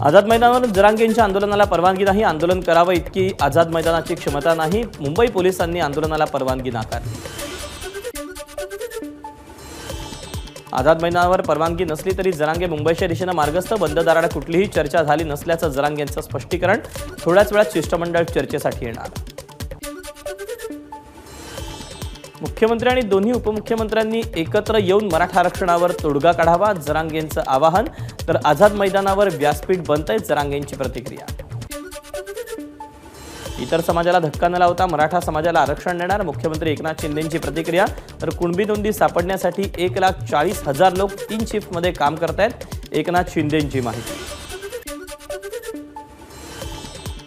आझाद मैदानावर जरांगेंच्या आंदोलनाला परवानगी नाही, आंदोलन करावं इतकी आझाद मैदानाची क्षमता नाही, मुंबई पोलिसांनी आंदोलनाला परवानगी नाकारली। आझाद मैदानावर परवानगी नसली तरी जरांगे मुंबईच्या दिशेने मार्गस्थ, बंद दारात कुठलीही चर्चा झाली नसल्याचं जरांगेंचं स्पष्टीकरण। थोड्याच वेळात शिष्टमंडळ चर्चेसाठी येणार। मुख्यमंत्री आणि दोन्ही उपमुख्यमंत्र्यांनी एकत्र येऊन मराठा आरक्षणावर तोडगा काढावा, जरांगेंचं आवाहन। तर आझाद मैदानावर व्यासपीठ बनतंय, जरांगेंची प्रतिक्रिया। इतर समाजाला धक्का न लावता मराठा समाजाला आरक्षण देणार, मुख्यमंत्री एकनाथ शिंदेंची प्रतिक्रिया। तर कुणबी नोंदी सापडण्यासाठी 1,40,000 लोक 3 शिफ्टमध्ये काम करतायत, एकनाथ शिंदेंची माहिती।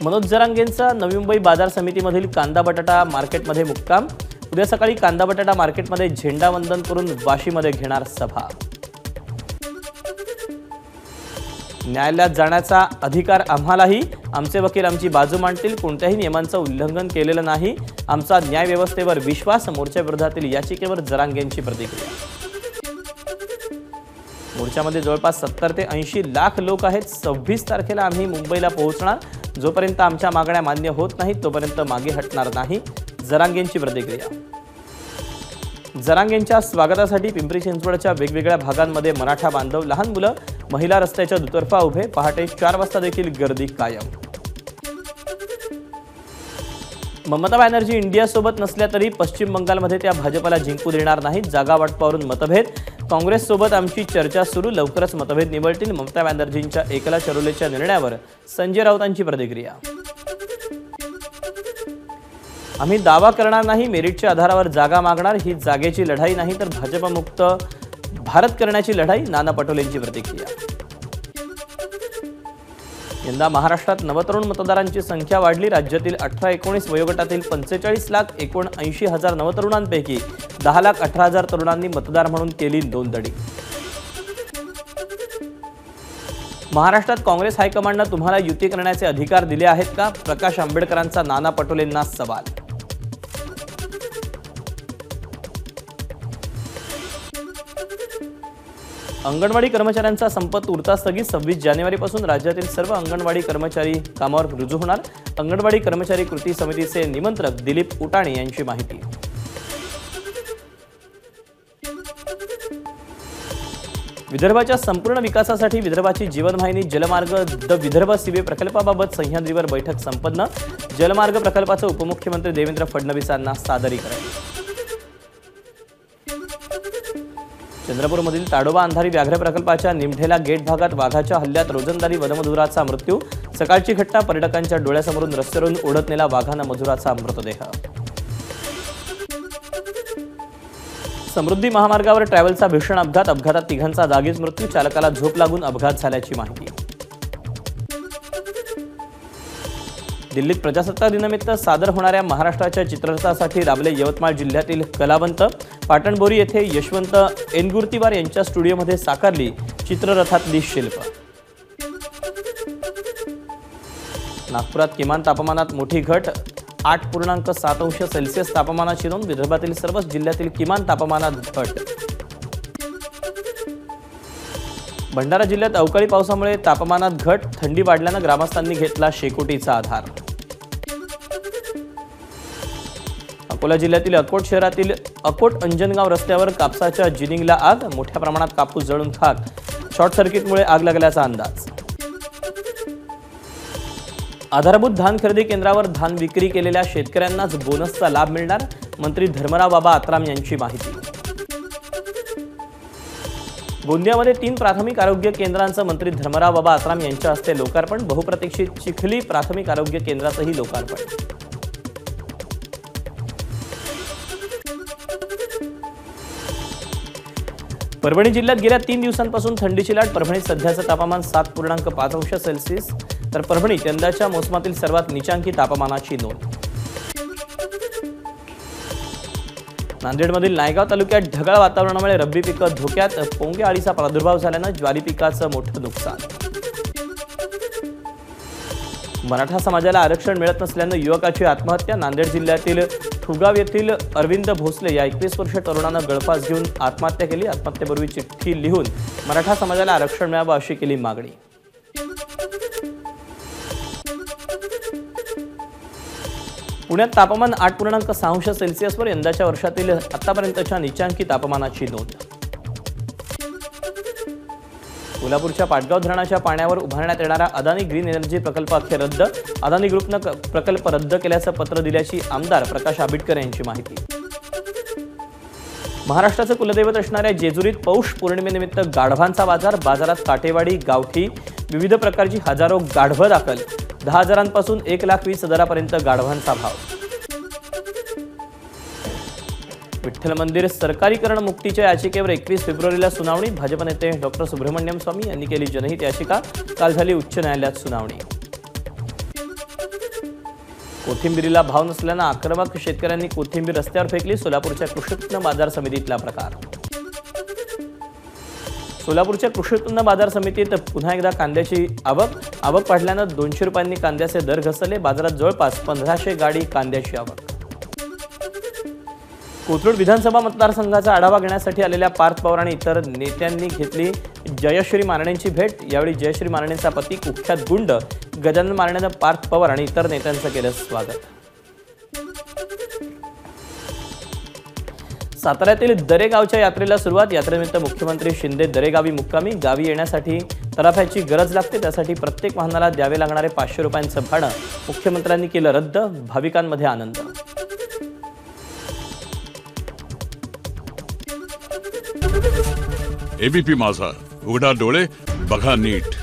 मनोज जरांगेंचा नवी मुंबई बाजार समितीमधील कांदा बटाटा मार्केटमध्ये मुक्काम। उद्या सकाळी कांदा बटाटा मार्केटमध्ये झेंडावंदन करून वाशीमध्ये घेणार सभा। न्यायालयात जाण्याचा अधिकार आम्हालाही, आमचे वकील आमची बाजू मांडतील, कोणत्याही नियमांचं उल्लंघन केलेलं नाही, आमचा न्याय व्यवस्थेवर विश्वास। मोर्चाविरोधातील याचिकेवर जरांगेंची प्रतिक्रिया। मोर्चामध्ये जवळपास 70 ते 80 लाख लोक आहेत। 26 तारखेला आम्ही मुंबईला पोहोचणार, जोपर्यंत आमच्या मागण्या मान्य होत नाहीत तोपर्यंत मागे हटणार नाही, जरांगेंची प्रतिक्रिया। जरांगेंच्या स्वागतासाठी पिंपरी चिंचवडच्या वेगवेगळ्या भागांमध्ये मराठा बांधव, लहान मुलं, महिला रस्त्याच्या दुतर्फा उभे। पहाटे 4 वाजता देखील गर्दी कायम। ममता बॅनर्जी इंडियासोबत नसल्या तरी पश्चिम बंगालमध्ये त्या भाजपला जिंकू देणार नाहीत, जागा वाटपावरून मतभेद। काँग्रेससोबत आमची चर्चा सुरू, लवकरच मतभेद निवळतील। ममता बॅनर्जींच्या एकला चरोलेच्या निर्णयावर संजय राऊतांची प्रतिक्रिया। आम्ही दावा करणार नाही, मेरिटच्या आधारावर जागा मागणार, ही जागेची लढाई नाही तर भाजपमुक्त भारत करण्याची लढाई, नाना पटोलेंची प्रतिक्रिया। यंदा महाराष्ट्रात नवतरुण मतदारांची संख्या वाढली, राज्यातील 18-19 वयोगटातील 45,79,000 नवतरुणांपैकी 10,18,000 तरुणांनी मतदार म्हणून केली नोंदणी। महाराष्ट्रात काँग्रेस हायकमांडनं तुम्हाला युती करण्याचे अधिकार दिले आहेत का? प्रकाश आंबेडकरांचा नाना पटोलेंना सवाल। अंगणवाडी कर्मचाऱ्यांचा संप तुर्तास स्थगित, 26 जानेवारीपासून राज्यातील सर्व अंगणवाडी कर्मचारी कामावर रुजू होणार। अंगणवाडी कर्मचारी कृती समितीचे निमंत्रक दिलीप उटाणे यांची माहिती। विदर्भाच्या संपूर्ण विकासासाठी विदर्भाची जीवनवाहिनी जलमार्ग द विदर्भ सीवे प्रकल्पाबाबत सह्याद्रीवर बैठक संपन्न, जलमार्ग प्रकल्पाचं उपमुख्यमंत्री देवेंद्र फडणवीसांना सादरीकरण। चंद्रपूरमधील ताडोबा अंधारी व्याघ्र प्रकल्पाच्या निमढेला गेट भागात वाघाच्या हल्ल्यात रोजंदारी वनमजुराचा मृत्यू, सकाळची घटना, पर्यटकांच्या डोळ्यासमोरून रस्त्यावरून ओढत नेला वाघानं मजुराचा मृतदेह। समृद्धी महामार्गावर ट्रॅव्हलचा भीषण अपघात, अपघातात 3घांचा जागीच मृत्यू, चालकाला झोप लागून अपघात झाल्याची माहिती। दिल्लीत प्रजासत्ताक दिनानिमित्त सादर होणाऱ्या महाराष्ट्राच्या चित्ररथासाठी राबले यवतमाळ जिल्ह्यातील कलावंत, पाटणबोरी येथे यशवंत एनगुर्तीवार यांच्या स्टुडिओमध्ये साकारली चित्ररथातली शिल्प। नागपुरात किमान तापमानात मोठी घट, 8.7 अंश सेल्सिअस तापमानाची नोंद, विदर्भातील सर्वच जिल्ह्यातील किमान तापमानात घट। भंडारा जिल्ह्यात अवकाळी पावसामुळे तापमानात घट, थंडी वाढल्यानं ग्रामस्थांनी घेतला शेकोटीचा आधार। अकोला जिल्ह्यातील अकोट शहरातील अकोट अंजनगाव रस्त्यावर कापसाच्या जिनिंगला आग, मोठ्या प्रमाणात कापूस जळून खाक, शॉर्ट सर्किटमुळे आग लागल्याचा अंदाज। आधारभूत धान खरेदी केंद्रावर धान विक्री केलेल्या शेतकऱ्यांनाच बोनसचा लाभ मिळणार, मंत्री धर्मराव बाबा आत्राम यांची माहिती। गोंदियामध्ये 3 प्राथमिक आरोग्य केंद्रांचं मंत्री धर्मराव बाबा आत्राम यांच्या हस्ते लोकार्पण, बहुप्रतीक्षित चिखली प्राथमिक आरोग्य केंद्राचंही लोकार्पण। परभणी जिल्ह्यात गेल्या 3 दिवसांपासून थंडीची लाट, परभणीत सध्याचं तापमान 7.5 अंश सेल्सिअस, तर परभणीत यंदाच्या मोसमातील सर्वात नीचांकी तापमानाची नोंद। नांदेडमधील नायगाव तालुक्यात ढगाळ वातावरणामुळे रब्बी पिकं धोक्यात, पोंगे अळीचा प्रादुर्भाव झाल्यानं ज्वारी पिकाचं मोठं नुकसान। मराठा समाजाला आरक्षण मिळत नसल्यानं युवकाची आत्महत्या, नांदेड जिल्ह्यातील फुगाव येथील अरविंद भोसले या 21 वर्षीय तरुणानं गळफास घेऊन आत्महत्या केली। आत्महत्येपूर्वी चिठ्ठी लिहून मराठा समाजाला आरक्षण मिळावं अशी केली मागणी। पुण्यात तापमान 8.6 सेल्सिअसवर यंदाच्या वर्षातील आतापर्यंतच्या नीचांकी तापमानाची नोंद. कोल्हापूरच्या पाटगाव धरणाच्या पाण्यावर उभारण्यात येणारा अदानी ग्रीन एनर्जी प्रकल्प अखेर रद्द. अदानी ग्रुपनं प्रकल्प रद्द केल्याचं पत्र दिल्याची आमदार प्रकाश आंबेडकर यांची माहिती. महाराष्ट्राचं कुलदैवत असणाऱ्या जेजुरीत पौष पौर्णिमेनिमित्त गाढवांचा बाजारात काटेवाडी, गावठी विविध प्रकारची हजारो गाढवं दाखल. 10,000पासून 1,20,000पर्यंत गाढवांचा भाव. विठ्ठल मंदिर सरकारीकरण मुक्तीच्या याचिकेवर 21 फेब्रुवारीला सुनावणी. भाजप नेते डॉक्टर सुब्रमण्यम स्वामी यांनी केली जनहित याचिका. काल झाली उच्च न्यायालयात सुनावणी. कोथिंबीरीला भाव नसल्यानं आक्रमक शेतकऱ्यांनी कोथिंबीर रस्त्यावर फेकली. सोलापूरच्या कृषी उत्पन्न बाजार समितीतला प्रकार. सोलापूरच्या कृषी उत्पन्न बाजार समितीत पुन्हा एकदा कांद्याची आवक वाढल्यानं 200 रुपयांनी कांद्याचे दर घसरले. बाजारात जवळपास 1500 गाडी कांद्याची आवक. कोथरूड विधानसभा मतदारसंघाचा आढावा घेण्यासाठी आलेल्या पार्थ पवार आणि इतर नेत्यांनी घेतली जयश्री मारणेंची भेट. यावेळी जयश्री मारणेंचा पती कुख्यात गुंड गजानन मारणेनं पार्थ पवार आणि इतर नेत्यांचं केलं स्वागत. साताऱ्यातील दरेगावच्या यात्रेला सुरुवात. यात्रेनिमित्त मुख्यमंत्री शिंदे दरेगावी मुक्कामी. गावी येण्यासाठी तराफ्याची गरज लागते, त्यासाठी प्रत्येक वाहनाला द्यावे लागणारे 500 रुपयांचं भाडं मुख्यमंत्र्यांनी केलं रद्द. भाविकांमध्ये आनंद. एबीपी माझा, उघडा डोळे बघा नीट.